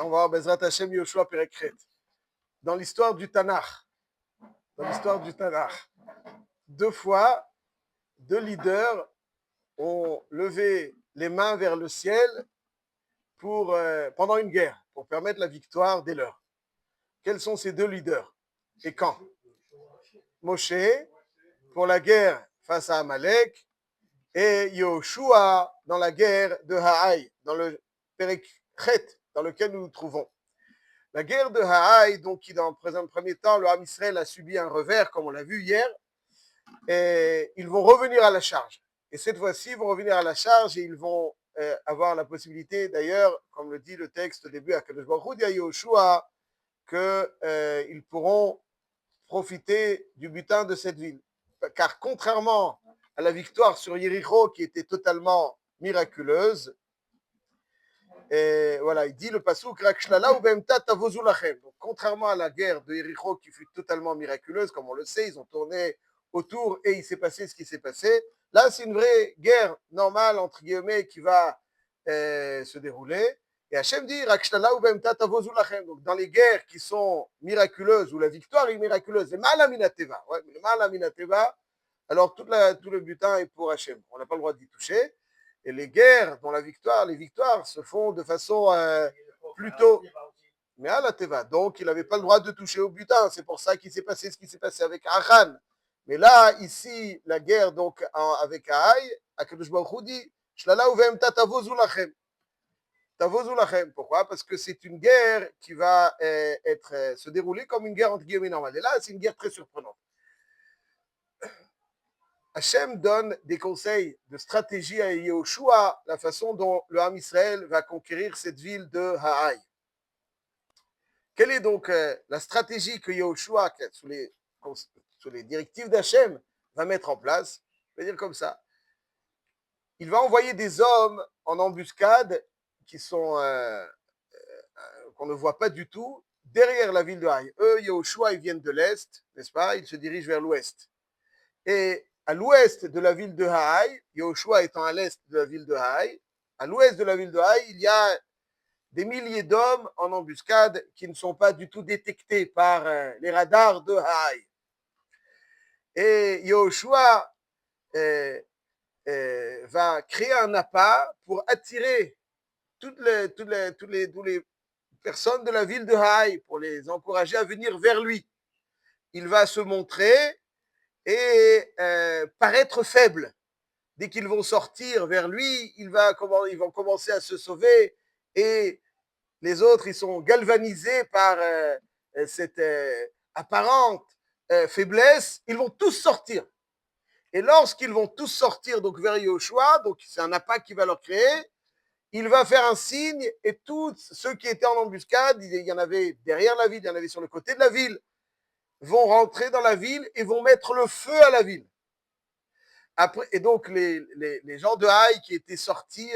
On va voir Bezrat Hashem Yoshua Perekret. Dans l'histoire du Tanakh, deux fois, deux leaders ont levé les mains vers le ciel pendant une guerre, pour permettre la victoire des leurs. Quels sont ces deux leaders et quand? Moshe, pour la guerre face à Amalek, et Yoshua dans la guerre de Haï, dans le Perekhet, dans lequel nous nous trouvons. La guerre de Haï, donc qui dans le premier temps, le Ham Israël a subi un revers, comme on l'a vu hier, et ils vont revenir à la charge. Et cette fois-ci, ils vont revenir à la charge et ils vont avoir la possibilité, d'ailleurs, comme le dit le texte au début à Kadosh Baruch Hu, dit à Yoshua, qu'ils pourront profiter du butin de cette ville. Car contrairement à la victoire sur Yericho, qui était totalement miraculeuse, et voilà, il dit le pasuk Rakshlala ou Behemta tavozu lachem. Donc, contrairement à la guerre de Yericho qui fut totalement miraculeuse, comme on le sait, ils ont tourné autour et il s'est passé ce qui s'est passé. Là, c'est une vraie guerre normale, entre guillemets, qui va se dérouler. Et Hachem dit Rakshlala ou Behemta tavozu lachem. Donc, dans les guerres qui sont miraculeuses, où la victoire est miraculeuse, les Malaminateva, ouais, les Malaminateva, alors tout le butin est pour Hachem. On n'a pas le droit d'y toucher. Et les guerres dont les victoires se font de façon plutôt. Mais à la Teva. Donc, il n'avait pas le droit de toucher au butin. C'est pour ça qu'il s'est passé ce qui s'est passé avec Achan. Mais là, ici, la guerre donc avec Aïe, Akadosh Baruch Hu dit Shlala uvemta tavozu lachem. Tavozu lachem. Pourquoi? Parce que c'est une guerre qui va se dérouler comme une guerre entre guillemets normale. Et là, c'est une guerre très surprenante. Hachem donne des conseils de stratégie à Yehoshua, la façon dont le Ham Israël va conquérir cette ville de Haï. Quelle est donc la stratégie que Yehoshua, sous les directives d'Hachem, va mettre en place? Je vais dire comme ça. Il va envoyer des hommes en embuscade qui sont qu'on ne voit pas du tout derrière la ville de Haï. Eux, Yehoshua, ils viennent de l'est, n'est-ce pas? Ils se dirigent vers l'ouest. Et à l'ouest de la ville de Haï, Yehoshua étant à l'est de la ville de Haï, à l'ouest de la ville de Haï, il y a des milliers d'hommes en embuscade qui ne sont pas du tout détectés par les radars de Haï. Et Yehoshua va créer un appât pour attirer toutes les personnes de la ville de Haï, pour les encourager à venir vers lui. Il va se montrer et paraître faible. Dès qu'ils vont sortir vers lui, ils vont commencer à se sauver et les autres, ils sont galvanisés par cette apparente faiblesse. Ils vont tous sortir. Et lorsqu'ils vont tous sortir donc vers Yehoshua, donc c'est un appât qui va leur créer, il va faire un signe et tous ceux qui étaient en embuscade, il y en avait derrière la ville, il y en avait sur le côté de la ville, vont rentrer dans la ville et vont mettre le feu à la ville. Après, et donc les gens de Haï qui étaient sortis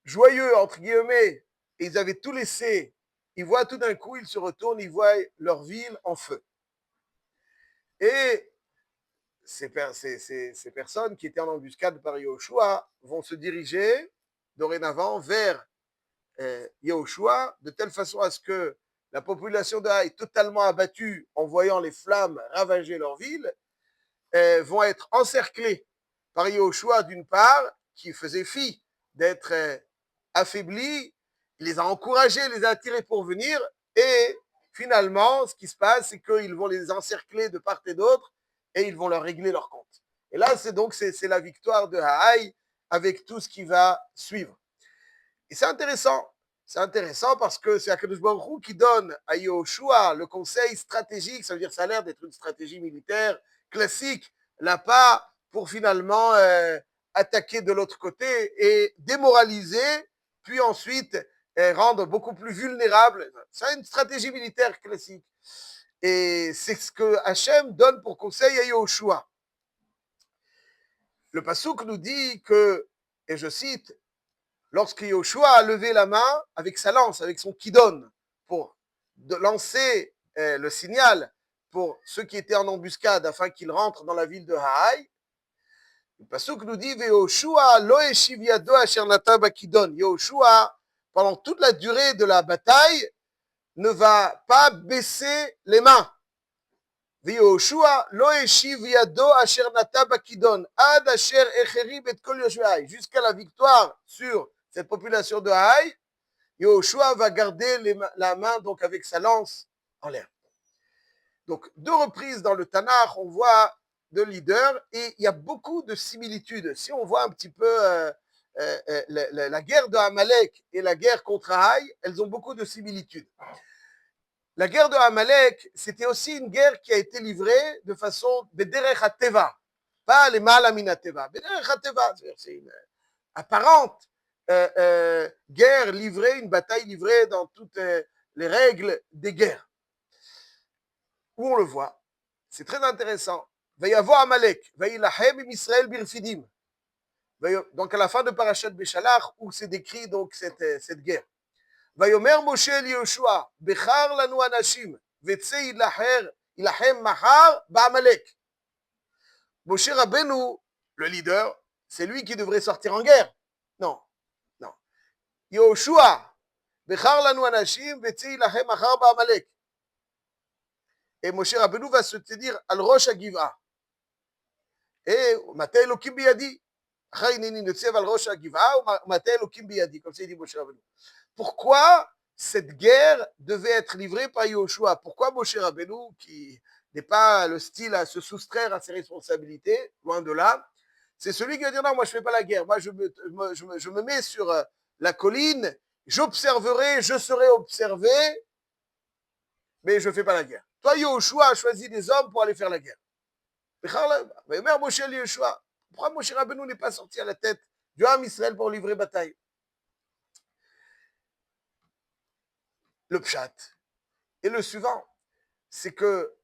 joyeux, entre guillemets, et ils avaient tout laissé, ils voient tout d'un coup, ils se retournent, ils voient leur ville en feu. Et ces personnes qui étaient en embuscade par Yehoshua vont se diriger dorénavant vers Yehoshua, de telle façon à ce que la population de Haï, totalement abattue en voyant les flammes ravager leur ville, vont être encerclés par Yehoshua d'une part, qui faisait fi d'être affaibli, il les a encouragés, les a attirés pour venir, et finalement, ce qui se passe, c'est qu'ils vont les encercler de part et d'autre, et ils vont leur régler leur compte. Et là, c'est la victoire de Haï avec tout ce qui va suivre. Et c'est intéressant parce que c'est Akadosh Baruch Hu qui donne à Yehoshua le conseil stratégique, ça veut dire ça a l'air d'être une stratégie militaire classique, là pas pour finalement attaquer de l'autre côté et démoraliser, puis ensuite rendre beaucoup plus vulnérable. C'est une stratégie militaire classique. Et c'est ce que Hachem donne pour conseil à Yehoshua. Le pasuk nous dit que, et je cite, lorsque Yehoshua a levé la main avec sa lance, avec son kidon, pour lancer le signal pour ceux qui étaient en embuscade afin qu'ils rentrent dans la ville de Haï, le pasuk nous dit Yehoshua lo eshiv yado asher nata bakidon. Yehoshua, pendant toute la durée de la bataille, ne va pas baisser les mains. Jusqu'à la victoire sur cette population de Haï, Yahushua va garder la main donc avec sa lance en l'air. Donc, 2 reprises dans le Tanakh, on voit 2 leaders et il y a beaucoup de similitudes. Si on voit un petit peu la guerre de Amalek et la guerre contre Haï, elles ont beaucoup de similitudes. La guerre de Amalek, c'était aussi une guerre qui a été livrée de façon Bederech HaTeva, pas les Malamin Teva. Bederech HaTeva, c'est une apparente guerre livrée, une bataille livrée dans toutes les règles des guerres. Où on le voit, c'est très intéressant. Vayavo Amalek, Vayilahem im Israël birfidim. Donc à la fin de Parashat Beshalach, où c'est décrit donc cette guerre. ויאמר משה אל יהושע, בחר לנו אנשים, וצא יילחם מחר בעמלק. Moshe Rabbeinu, le leader, c'est lui qui devrait sortir en guerre. Non, non. Yehoshua, בחר לנו אנשים, וצא יילחם מחר בעמלק. Et Moshe Rabbeinu va se tenir על ראש הגבעה. Et מטה אלוקים בידי. אחר הנני נוצב על ראש הגבעה, ומטה אלוקים בידי. comme ça dit Moshe Rabbeinu. Pourquoi cette guerre devait être livrée par Yahushua? Pourquoi Moshe Rabbeinu, qui n'est pas le style à se soustraire à ses responsabilités, loin de là, c'est celui qui va dire non, moi je ne fais pas la guerre, moi je me mets sur la colline, j'observerai, je serai observé, mais je ne fais pas la guerre. Toi, Yahushua a choisi des hommes pour aller faire la guerre. Pourquoi Moshe Rabbeinu n'est pas sorti à la tête du Ham Israël pour livrer bataille? Le pshat et le suivant, c'est que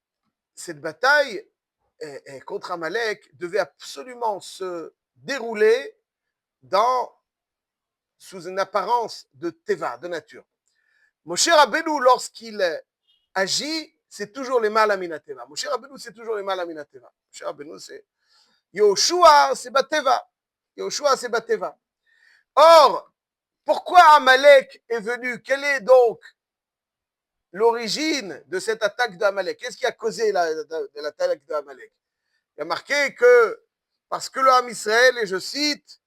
cette bataille contre Amalek devait absolument se dérouler sous une apparence de teva, de nature. Moshe Rabbeinu, lorsqu'il agit, c'est toujours les mal amina teva. Moshe Rabbeinu, c'est toujours les mal amina teva. Moshe Rabbeinu, c'est Yahushua, c'est bateva. Yahushua, c'est bateva. Or, pourquoi Amalek est venu? Quelle est donc l'origine de cette attaque d'Amalek? Qu'est-ce qui a causé l'attaque d'Amalek? Il y a marqué que parce que le Ham Israël, et je cite,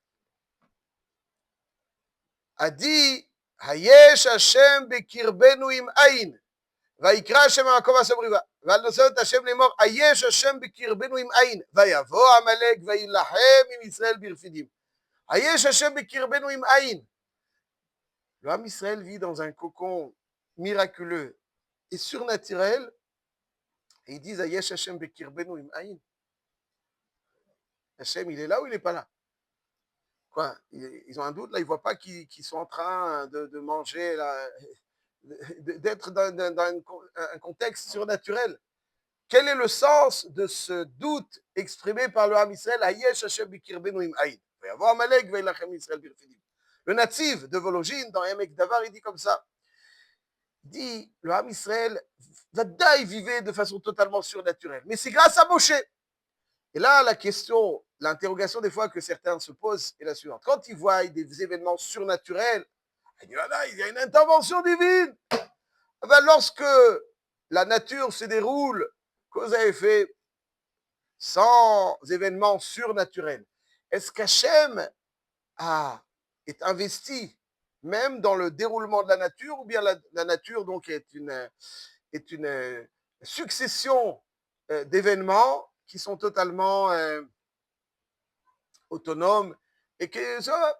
a dit Hayesh Hashem bekirbenu im ayin, vayikra Hashem ha'makom ha'samriva, ועל נושא השם לאמור, היש השם בקרבנו עם עין, ויבוא עמלק ויילחם עם ישראל ברפידים. היש השם בקרבנו עם עין. Le Ham Israël vit dans un cocon miraculeux et surnaturel, et ils disent Ayesh Hashem bekirbenu im ayin. Hashem, il est là ou il n'est pas là? Quoi? Ils ont un doute là, ils ne voient pas qu'ils sont en train de manger, là, d'être dans un contexte surnaturel. Quel est le sens de ce doute exprimé par le Ham Israël? Ayesh Hashem bekirbenu im ayin. Vayavo Amalek veilachem Israël birfidim. Le natif de Vologine, dans Emek Davar, il dit comme ça. Il dit, le Ham Israël, Vadaï vivait de façon totalement surnaturelle. Mais c'est grâce à Moshe. Et là, la question, l'interrogation des fois que certains se posent est la suivante. Quand ils voient des événements surnaturels, ils disent, ah, il y a une intervention divine. Ben, lorsque la nature se déroule, que vous avez fait sans événements surnaturels, est-ce qu'Hachem est investi même dans le déroulement de la nature, ou bien la nature donc est une succession d'événements qui sont totalement autonomes et que ça,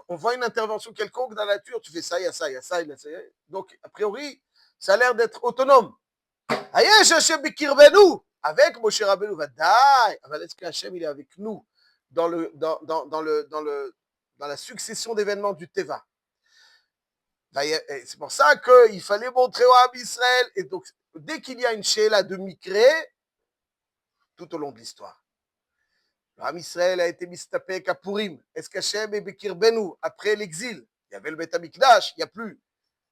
on voit une intervention quelconque dans la nature, tu fais ça, il y a ça, il y a ça, il y a ça. Donc, a priori, ça a l'air d'être autonome. Ayesh Hashem bekirbenu, avec Moshe Rabbeinu, vadaï. Est-ce que Hashem il est avec nous dans la succession d'événements du Teva? C'est pour ça qu'il fallait montrer au Ham Israël. Et donc, dès qu'il y a une Sheila de Mikré, tout au long de l'histoire, le Ham Israël a été mistapek à Purim. Est-ce qu'Hachem est bekirbenu après l'exil? Il y avait le Beth Amikdash, il n'y a plus.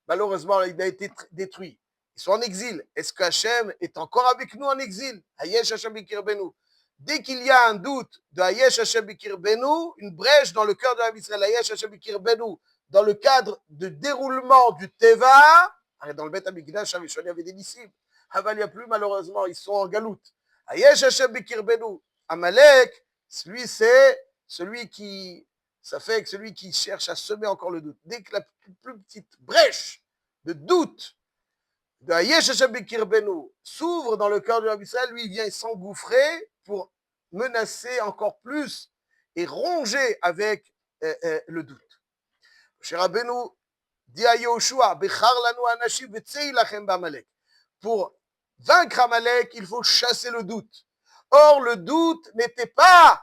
Malheureusement, il a été détruit. Ils sont en exil. Est-ce qu'Hachem est encore avec nous en exil? Hayesh Hashem bekirbenu. Dès qu'il y a un doute de Hayesh Hashem bekirbenu, une brèche dans le cœur de Ham Israël, Hayesh Hashem bekirbenu, dans le cadre de déroulement du Teva, dans le Beth Amikdash, il y avait des disciples. Aval, il n'y a plus, malheureusement, ils sont en galoute. Ayesh Hashem Bekirbenu. Amalek, lui, c'est celui qui, ça fait que celui qui cherche à semer encore le doute. Dès que la plus petite brèche de doute de Ayesh Hashem Bekirbenu s'ouvre dans le cœur de l'homme Israël, lui, il vient s'engouffrer pour menacer encore plus et ronger avec le doute. Moshe Rabbeinu dit à Yoshua, Bechar lanu anashim v'tzei lachem b'Amalek. Pour vaincre Amalek, il faut chasser le doute. Or, le doute n'était pas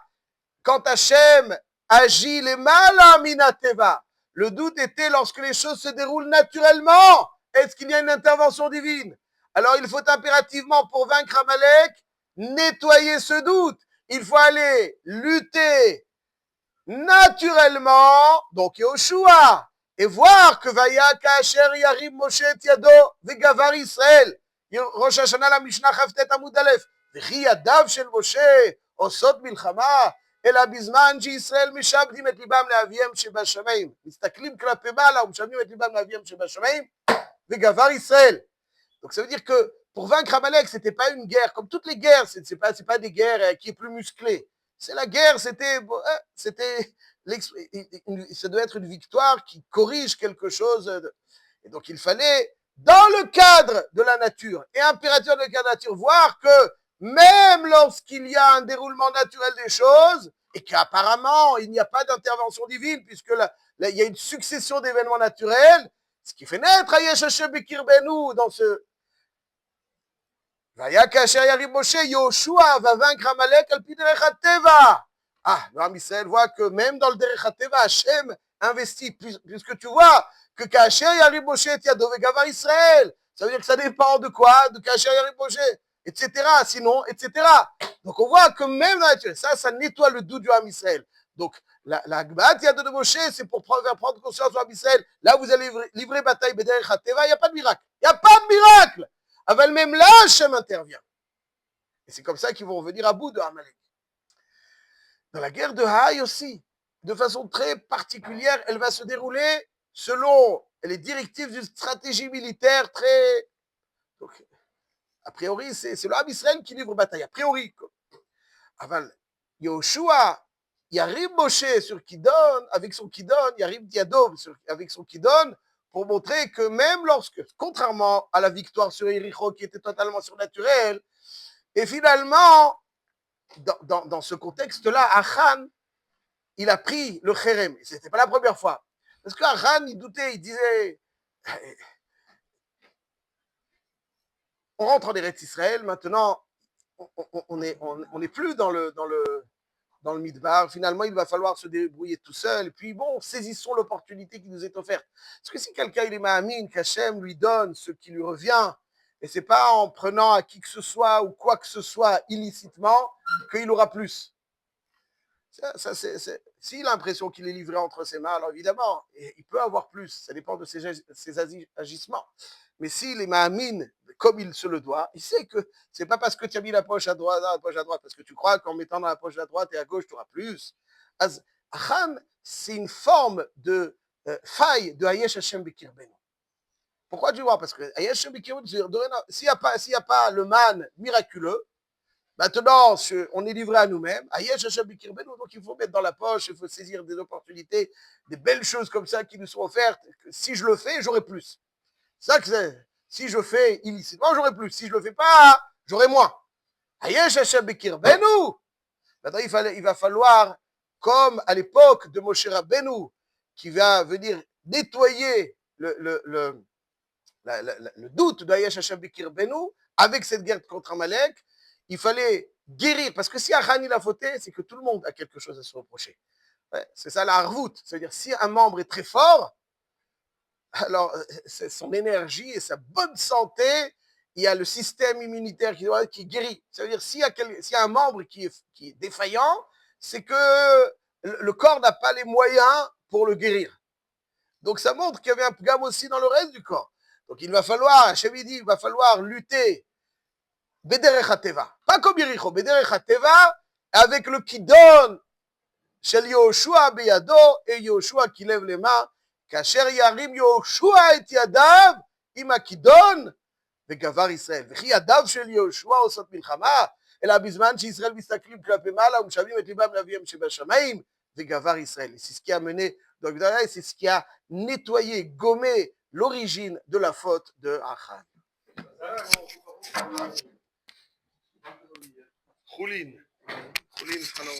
quand Hachem agit les mal minateva. Le doute était lorsque les choses se déroulent naturellement. Est-ce qu'il y a une intervention divine? Alors, il faut impérativement, pour vaincre Amalek, nettoyer ce doute. Il faut aller lutter naturellement, donc Yoshua, et voir que Vaya Kacher Yarib Moshe Tiado Vegavar Israël. ראש השנה למשנה כ"ט עמוד א', וכי ידיו של משה עושות מלחמה, אלא בזמן שישראל משעבדים את ליבם לאביהם שבשמיים. מסתכלים כלפי מעלה ומשעבדים את ליבם לאביהם שבשמיים, וגבר ישראל. Donc ça veut dire que pour vaincre Amalek, c'était pas une guerre, comme toutes les guerres, c'est pas des guerres qui est plus musclée. C'est la guerre, ça doit être une victoire qui corrige quelque chose. Et donc il fallait, dans le cadre de la nature, et impérativement dans le cadre de la nature, voir que même lorsqu'il y a un déroulement naturel des choses, et qu'apparemment il n'y a pas d'intervention divine, puisque il y a une succession d'événements naturels, ce qui fait naître Ayesh Hashem Bekirbenu dans ce Vaya Kacher Yarib Moshe, Yoshua va vaincre Amalek al pi derech hateva. Ah, le Ham Israël voit que même dans le derech hateva, Hashem investit, puisque tu vois que Kacher Yarib Moshe Tiado Vegavar Israël, ça veut dire que ça dépend de quoi? De Kacher Yarib Moshe, etc. Sinon, etc. Donc on voit que même dans la nature, ça nettoie le doute du Ham Israël. Donc la Gbaat Tiado de Moshe, c'est pour faire prendre conscience du Ham Israël. Là, vous allez livrer bataille Bederech hateva, il n'y a pas de miracle. Il n'y a pas de miracle. Aval, même là, Hachem intervient. Et c'est comme ça qu'ils vont venir à bout de Amalek. Dans la guerre de Haï aussi, de façon très particulière, elle va se dérouler selon les directives d'une stratégie militaire très... Donc, a priori, c'est le Ham Israël qui livre bataille. A priori. Aval, Yoshua, Yarib Moshe sur Kidon, avec son Kidon, Yarib Tiado avec son Kidon, pour montrer que même lorsque, contrairement à la victoire sur Yericho qui était totalement surnaturelle, et finalement, dans ce contexte-là, Achan, il a pris le Kherem. Ce n'était pas la première fois. Parce qu'Achan, il doutait, il disait, on rentre en Eretz Israël, maintenant, on n'est plus dans le Midbar. Finalement, il va falloir se débrouiller tout seul. Et puis, bon, saisissons l'opportunité qui nous est offerte. Parce que si quelqu'un, il est ma'amine, qu'Hachem lui donne ce qui lui revient, et c'est pas en prenant à qui que ce soit ou quoi que ce soit illicitement qu'il aura plus. S'il a l'impression qu'il est livré entre ses mains, alors évidemment, il peut avoir plus. Ça dépend de ses agissements. Mais s'il est ma'amine, comme il se le doit, il sait que c'est pas parce que tu as mis la poche à droite, parce que tu crois qu'en mettant dans la poche à droite et à gauche, tu auras plus. Achan, c'est une forme de faille de Ayesh Hashem Bekirbenu. Pourquoi tu vois? Parce que Ayesh Hashem Bekirbenu, s'il n'y a pas le man miraculeux, maintenant, on est livré à nous-mêmes. Ayesh Hashem Bekirbenu, donc il faut mettre dans la poche, il faut saisir des opportunités, des belles choses comme ça qui nous sont offertes. Si je le fais, j'aurai plus. C'est ça que c'est. Si je fais illicitement, j'aurai plus. Si je le fais pas, j'aurai moins. Ayesh Hashem Bekirbenu. Maintenant, il va falloir, comme à l'époque de Moshe Rabbeinu, qui va venir nettoyer le doute d'Ayesh Hashem Bekirbenu avec cette guerre contre Amalek, il fallait guérir. Parce que si Achan il a fauté, c'est que tout le monde a quelque chose à se reprocher. Ouais, c'est ça la harvout. C'est-à-dire, si un membre est très fort, alors c'est son énergie et sa bonne santé, il y a le système immunitaire qui guérit. Ça veut dire, s'il y a un membre qui est défaillant, c'est que le corps n'a pas les moyens pour le guérir. Donc ça montre qu'il y avait un gamme aussi dans le reste du corps. Donc il va falloir, Hachem dit, il va falloir lutter Bederech HaTeva. Pas comme Yericho, Bederech HaTeva, avec le Kidon, Shel Yoshua Beyado, et Yoshua qui lève les mains, כאשר ירים יהושע את ידיו עם הכידון וגבר ישראל. וכי ידיו של יהושע עושות מלחמה, אלא בזמן שישראל מסתכלים כלפי מעלה ומשווים את ליבם לאביהם שבשמיים, וגבר ישראל. C'est ce qui a mené dans le Gdala, c'est ce qui a nettoyé, gommé l'origine de la faute de Achan. חולין, חולין חנוך.